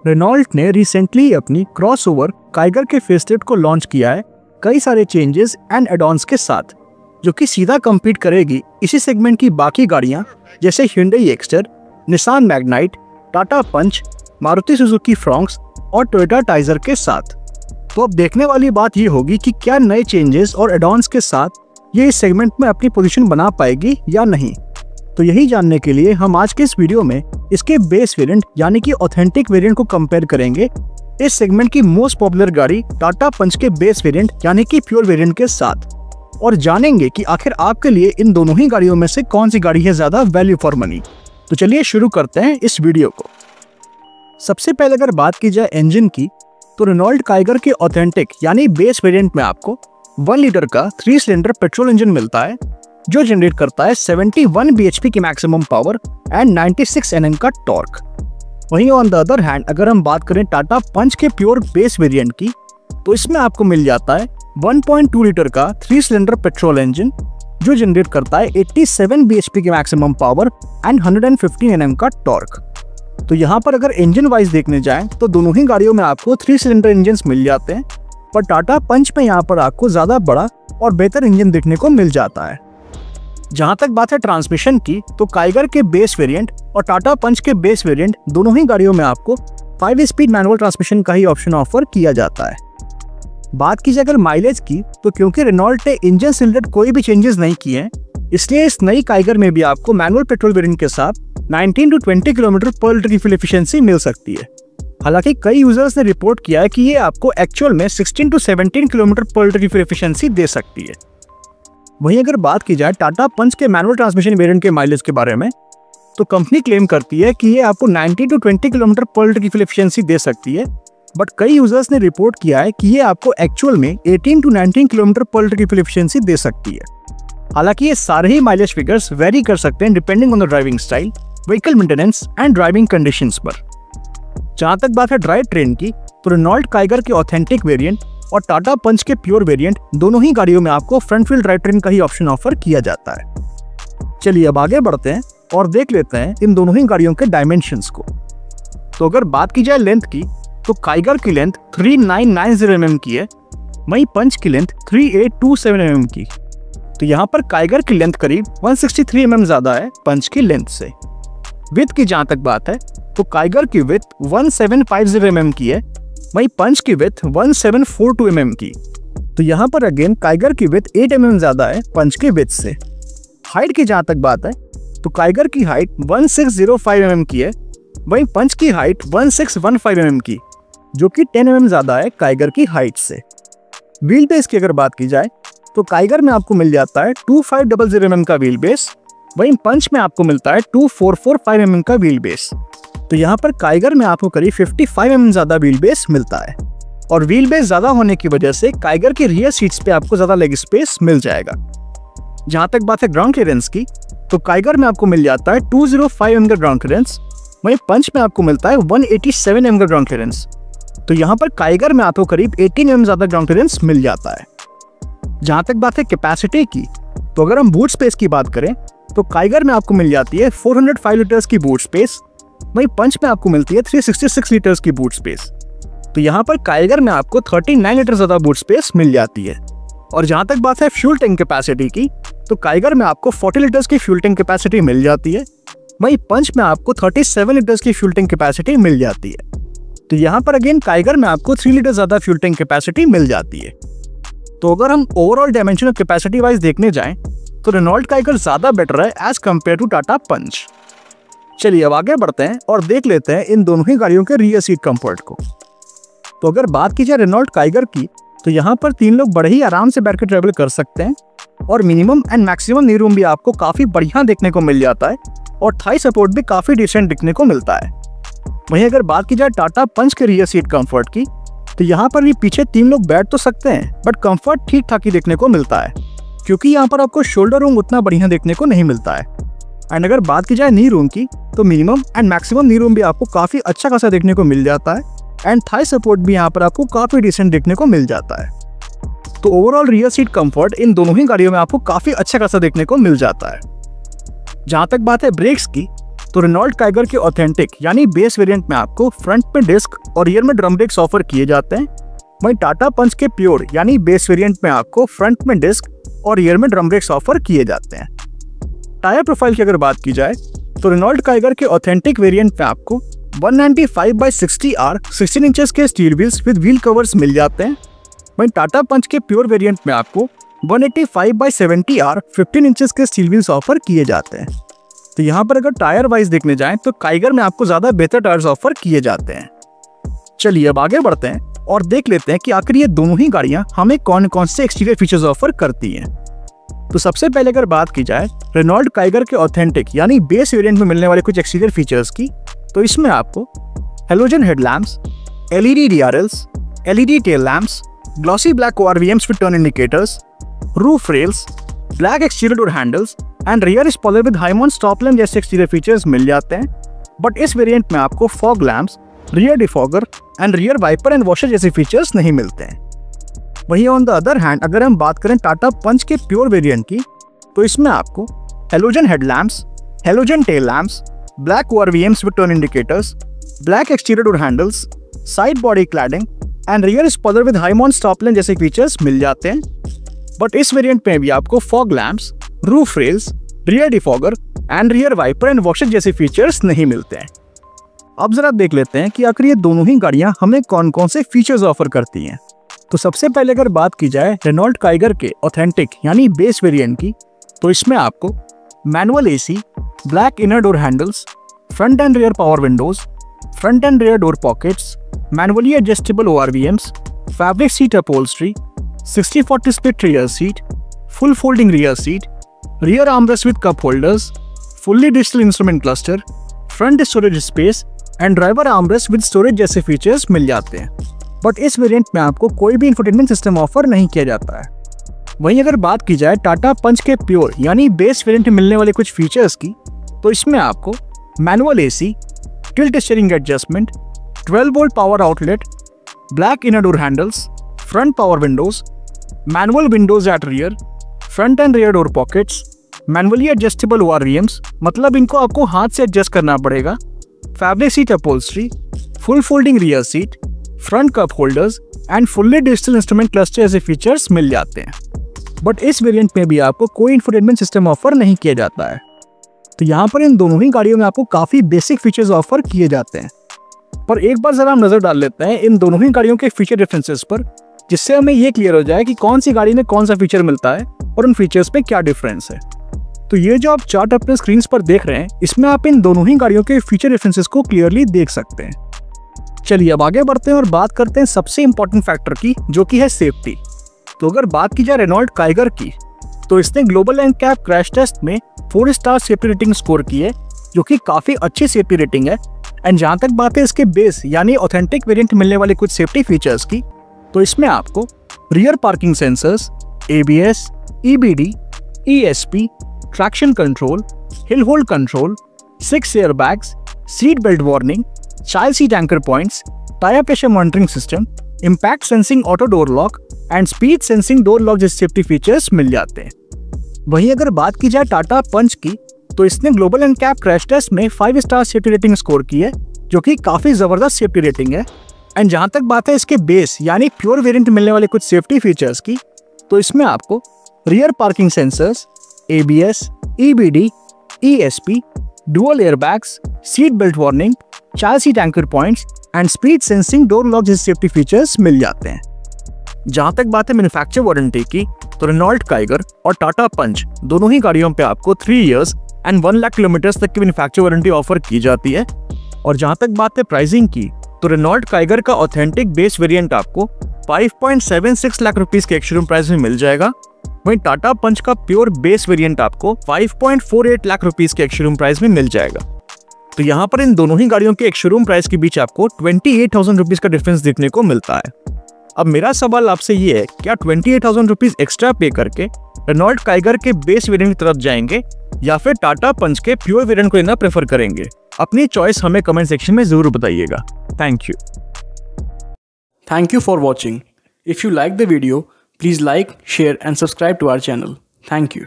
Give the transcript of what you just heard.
Renault ने recently अपनी crossover Kiger के फेसलिफ्ट को लॉन्च किया है कई सारे चेंजेस एंड एड-ऑन्स के साथ, जो कि सीधा कम्पीट करेगी इसी सेगमेंट की बाकी गाड़ियां जैसे Hyundai Exter, Nissan Magnite, Tata Punch, Maruti Suzuki Fronx और टोयोटा टाइजर के साथ। तो अब देखने वाली बात ये होगी कि क्या नए चेंजेस और एड-ऑन्स के साथ ये इस सेगमेंट में अपनी पोजीशन बना पाएगी या नहीं। तो यही जानने के लिए हम आज के इस वीडियो में इसके बेस वेरिएंट यानी कि ऑथेंटिक वेरिएंट को कंपेयर करेंगे इस सेगमेंट की मोस्ट पॉपुलर गाड़ी टाटा पंच के बेस वेरिएंट यानी कि प्योर वेरिएंट के साथ, और जानेंगे कि आखिर आपके लिए इन दोनों ही गाड़ियों में से कौन सी गाड़ी है ज्यादा वैल्यू फॉर मनी। तो चलिए शुरू करते हैं इस वीडियो को। सबसे पहले अगर बात की जाए इंजन की, तो रेनॉल्ट काइगर के ऑथेंटिक यानी बेस वेरिएंट में आपको 1 लीटर का 3 सिलेंडर पेट्रोल इंजन मिलता है जो जनरेट करता है 71 bhp की मैक्सिमम पावर एंड 96 Nm का टॉर्क। वहीं ऑन द अदर हैंड अगर हम बात करें टाटा पंच के प्योर बेस वेरिएंट की, तो इसमें आपको मिल जाता है 1.2 लीटर का 3 सिलेंडर पेट्रोल इंजन जो जनरेट करता है 87 bhp की मैक्सिमम पावर एंड 115 Nm का टॉर्क। तो यहाँ पर अगर इंजन वाइज देखने जाएं तो दोनों ही गाड़ियों में आपको 3 सिलेंडर इंजन मिल जाते हैं, पर टाटा पंच में यहाँ पर आपको ज्यादा बड़ा और बेहतर इंजन देखने को मिल जाता है। जहां तक बात है ट्रांसमिशन की, तो काइगर के बेस वेरिएंट और टाटा पंच के बेस वेरिएंट दोनों ही गाड़ियों में आपको 5 स्पीड मैनुअल ट्रांसमिशन का ही ऑप्शन ऑफर किया जाता है। बात की जाए अगर माइलेज की, तो क्योंकि रेनॉल्ट ने इंजन से रिलेटेड कोई भी चेंजेस नहीं किए हैं, इसलिए इस नई काइगर में भी आपको मैनुअल पेट्रोल वेरिएंट के साथ 19 to 20 किलोमीटर पर लीटर की फ्यूल एफिशिएंसी मिल सकती है। हालांकि कई यूजर्स ने रिपोर्ट किया है कि ये आपको एक्चुअल में 16 to 17 किलोमीटर पर लीटर की फ्यूल एफिशिएंसी दे सकती है। वहीं अगर बात की जाए टाटा पंच के मैनुअल ट्रांसमिशन वेरिएंट के माइलेज के बारे में, तो कंपनी क्लेम करती है कि ये आपको 90 to 20 किलोमीटर पर लीटर की फ्यूल एफिशिएंसी दे सकती है, बट कई यूजर्स ने रिपोर्ट किया है कि ये आपको एक्चुअल में 18 to 19 किलोमीटर पर लीटर की फ्यूल एफिशिएंसी दे सकती है। हालांकि ये सारे ही माइलेज फिगर्स वेरी कर सकते हैं depending on the driving style, vehicle maintenance and driving conditions पर। जहां तक बात है ड्राइव ट्रेन की, तो रेनॉल्ट काइगर के ऑथेंटिक वेरिएंट और टाटा पंच के प्योर वेरिएंट दोनों ही गाड़ियों में आपको फ्रंट व्हील ड्राइव ट्रेन का ही ऑप्शन ऑफर किया जाता है। चलिए अब आगे बढ़ते हैं और देख लेते हैं इन दोनों ही गाड़ियों के डायमेंशंस को। तो अगर बात की जाए लेंथ की, तो काइगर की लेंथ 3990 mm की है, वहीं पंच की लेंथ 3827 mm की। तो यहाँ पर काइगर की लेंथ करीब 163 mm ज्यादा है पंच की लेंथ से। विड्थ की जहां तक बात है, तो काइगर की विड्थ 1750 mm की है, वहीं पंच की विड्थ 1742 mm की। तो यहाँ पर अगेन काइगर की विड्थ 8 mm ज्यादा है पंच की विड्थ से। हाइट की जहां तक बात है, तो काइगर की हाइट 1605 mm की है, वहीं पंच की हाइट 1615 mm की, जो कि 10 mm ज्यादा है काइगर की हाइट से। व्हील बेस की अगर बात की जाए, तो काइगर में आपको मिल जाता है 2500 mm का व्हील बेस, वहीं पंच में आपको मिलता है 2445 mm का व्हील बेस। तो यहाँ पर काइगर में आपको करीब 55 mm ज्यादा व्हील बेस मिलता है, और व्हील बेस ज्यादा होने की वजह से काइगर के रियर सीट्स पे आपको ज्यादा लेग स्पेस मिल जाएगा। जहां तक बात है ग्राउंड क्लियरेंस की, तो काइगर में आपको मिल जाता है 205 mm का ग्राउंड क्लियरेंस, वहीं पंच में आपको मिलता है 187 mm का ग्राउंड क्लियरेंस। तो यहाँ पर काइगर में आपको करीब 18 mm ज्यादा ग्राउंड क्लियरेंस मिल जाता है। जहां तक बात है कैपेसिटी की, तो अगर हम बूट स्पेस की बात करें, तो काइगर में आपको मिल जाती है 405 लीटर्स की बूट स्पेस, वहीं पंच में आपको मिलती है 366 लीटर्स की बूट स्पेस। तो यहाँ पर काइगर में आपको 39 लीटर ज्यादा बूट स्पेस मिल जाती है। और जहां तक बात है फ्यूल टैंक कैपेसिटी की, तो काइगर में आपको 40 लीटर्स की फ्यूल टैंक कैपेसिटी मिल जाती है, वहीं पंच में आपको 37 लीटर्स की फ्यूल टैंक कैपेसिटी मिल जाती है। तो यहाँ पर अगेन काइगर में आपको 3 लीटर ज्यादा फ्यूल टैंक कैपेसिटी मिल जाती है। तो अगर हम ओवरऑल डायमेंशन और कैपेसिटी वाइज देखने जाएं, तो रेनॉल्ट काइगर ज्यादा बेटर है एज कम्पेयर टू टाटा पंच। चलिए अब आगे बढ़ते हैं और देख लेते हैं इन दोनों ही गाड़ियों के रियर सीट कंफर्ट को। तो अगर बात की जाए रेनॉल्ट काइगर की, तो यहाँ पर 3 लोग बड़े ही आराम से बैठ कर ट्रेवल कर सकते हैं, और minimum and maximum knee room भी आपको काफी बढ़िया देखने को मिल जाता है, और थाई सपोर्ट भी काफी डिसेंट दिखने को मिलता है। वहीं अगर बात की जाए टाटा पंच के रियर सीट कंफर्ट की, तो यहाँ पर भी पीछे 3 लोग बैठ तो सकते हैं, बट कंफर्ट ठीक ठाक ही देखने को मिलता है, क्योंकि यहाँ पर आपको शोल्डर रूम उतना बढ़िया देखने को नहीं मिलता है। एंड अगर बात की जाए नी रूम की, तो minimum and maximum knee room भी आपको काफी अच्छा खासा देखने को मिल जाता है, एंड थाई सपोर्ट भी यहाँ पर आपको काफी डिसेंट देखने को मिल जाता है। तो overall rear seat comfort in दोनों ही गाड़ियों में आपको काफी अच्छा खासा देखने को मिल जाता है। जहां तक बात है ब्रेक्स की, तो रेनॉल्ट काइगर के ऑथेंटिक यानी बेस वेरिएंट में आपको फ्रंट में डिस्क और रियर में ड्रम ब्रेक्स ऑफर किए जाते हैं। वहीं टाटा पंच के प्योर यानी बेस वेरिएंट में आपको फ्रंट में डिस्क और रियर में ड्रम ब्रेक्स ऑफर किए जाते हैं। टायर प्रोफाइल की अगर बात की जाए तो रेनॉल्ट काइगर के ऑथेंटिक वेरिएंट में आपको 195/60R 16 इंचेस के steel wheels with wheel covers मिल जाते हैं। वहीं टाटा पंच के प्योर वेरिएंट में आपको 185/70R 15 इंचेस के स्टील व्हील्स ऑफर किए जाते हैं। तो यहाँ पर अगर टायर वाइज देखने जाएं तो काइगर में आपको ज़्यादा बेहतर टायर्स ऑफर किए जाते हैं। चलिए अब आगे बढ़ते हैं और देख लेते हैं कि आखिर ये दोनों ही गाड़ियाँ हमें कौन कौन से एक्सटीरियर फीचर्स ऑफर करती हैं। तो सबसे पहले अगर बात की जाए रेनॉल्ट काइगर के ऑथेंटिक यानी बेस वेरिएंट में मिलने वाले कुछ एक्सटीरियर फीचर्स की, तो इसमें आपको halogen headlamps, LED DRLs, LED tail lamps, glossy black ORVMs with turn indicators, roof rails, black exterior door handles and rear spoiler with high mount stop lamp जैसे exterior features मिल जाते हैं। But इस variant में आपको fog lamps, rear defogger and rear wiper and washer जैसे features नहीं मिलते हैं। वहीं ऑन द अदर हैंड अगर हम बात करें टाटा पंच के प्योर वेरिएंट की, तो इसमें आपको halogen headlamps, halogen tail lamps, black ORVMs with turn indicators, black exterior door handles, side body cladding and rear spoiler with high mount stop lamp जैसे फीचर्स मिल जाते हैं। बट इस वेरिएंट में भी आपको fog lamps, roof rails, rear defogger and rear wiper and washer जैसे features नहीं मिलते हैं। अब जरा देख लेते हैं कि आखिर ये दोनों ही गाड़ियां हमें कौन कौन से फीचर्स ऑफर करती हैं। तो सबसे पहले अगर बात की जाए रेनॉल्ट काइगर के ऑथेंटिक यानी बेस वेरिएंट की, तो इसमें आपको manual AC, black inner door handles, front and rear power Windows, front and rear door pockets, manually adjustable ORVMs, fabric seat upholstery, 60/40 split rear seat, full folding rear seat, rear armrest with cup holders, fully digital instrument cluster, front storage space and driver armrest with storage जैसे features मिल जाते हैं। But इस variant में आपको कोई भी infotainment system offer नहीं किया जाता है। वहीं अगर बात की जाए टाटा पंच के प्योर यानी बेस वेरिएंट में मिलने वाले कुछ फीचर्स की, तो इसमें आपको manual AC, tilt steering adjustment, 12 volt power outlet, black inner door handles, front power windows, manual windows at rear, front and rear door pockets, manually adjustable ORVMs, मतलब इनको आपको हाथ से एडजस्ट करना पड़ेगा, fabric seat upholstery, full folding rear seat, front cup holders and fully digital instrument cluster जैसे features मिल जाते हैं। बट इस वेरिएंट में भी आपको कोई इंफोटेनमेंट सिस्टम ऑफर नहीं किया जाता है। तो यहाँ पर इन दोनों ही गाड़ियों में आपको काफ़ी बेसिक फीचर्स ऑफर किए जाते हैं। पर एक बार ज़रा हम नज़र डाल लेते हैं इन दोनों ही गाड़ियों के फीचर डिफरेंसेस पर, जिससे हमें ये क्लियर हो जाए कि कौन सी गाड़ी में कौन सा फीचर मिलता है और उन फीचर्स में क्या डिफरेंस है। तो ये जो आप चार्ट अपने स्क्रीन पर देख रहे हैं, इसमें आप इन दोनों ही गाड़ियों के फीचर डिफरेंसेस को क्लियरली देख सकते हैं। चलिए अब आगे बढ़ते हैं और बात करते हैं सबसे इंपॉर्टेंट फैक्टर की, जो कि है सेफ्टी। तो अगर बात की जाए रेनॉल्ट काइगर की, तो इसने ग्लोबल NCAP क्रैश टेस्ट में 4 स्टार सेफ्टी रेटिंग स्कोर की है, जो कि काफ़ी अच्छी सेफ्टी रेटिंग है। एंड जहाँ तक बात है इसके बेस यानी ऑथेंटिक वेरिएंट मिलने वाले कुछ सेफ्टी फीचर्स की, तो इसमें आपको rear parking sensors, ABS, EBD, ESP, traction control, hill hold control, 6 air bags, seat belt warning, child seat anchor points, tyre pressure monitoring system, impact sensing auto door lock and speed sensing door lock जैसे safety features मिल जाते हैं। वहीं अगर बात की जाए टाटा पंच की, तो इसने ग्लोबल NCAP क्रैश टेस्ट में 5 स्टार सेफ्टी रेटिंग स्कोर की है, जो कि काफ़ी ज़बरदस्त सेफ्टी रेटिंग है। एंड जहाँ तक बात है इसके बेस यानी प्योर वेरिएंट मिलने वाले कुछ सेफ्टी फीचर्स की, तो इसमें आपको rear parking sensors, ABS, EBD, ESP, dual airbags, seat belt warning, child seat anchor points and speed sensing door lock जैसे सेफ्टी फीचर्स मिल जाते हैं। जहाँ तक बात है मैन्युफैक्चर वारंटी की, तो रेनॉल्ट काइगर और टाटा पंच दोनों ही गाड़ियों पे आपको 3 इयर्स एंड 1 लाख किलोमीटर्स तक की मैन्युफैक्चर वारंटी ऑफर की जाती है। और जहाँ तक बात है प्राइसिंग की, तो रेनॉल्ट काइगर का ऑथेंटिक बेस वेरिएंट आपको 5.76 लाख रुपीस के एक्स-शोरूम प्राइस में मिल जाएगा। वहीं टाटा पंच का प्योर बेस वेरिएंट आपको 5.48 लाख रुपीस के एक्स-शोरूम प्राइस में मिल जाएगा। तो यहाँ पर इन दोनों ही गाड़ियों के एक्स-शोरूम प्राइस के बीच आपको 28,000 रुपीस का डिफरेंस देखने को मिलता है। अब मेरा सवाल आपसे ये है, क्या 28,000 रुपीस एक्स्ट्रा पे करके रेनॉल्ट काइगर के बेस वेरिएंट की तरफ जाएंगे या फिर टाटा पंच के प्योर वेरिएंट को लेना प्रेफर करेंगे? अपनी चॉइस हमें कमेंट सेक्शन में जरूर बताइएगा। Thank you for watching. If you like the video, please like, share and subscribe to our channel. Thank you.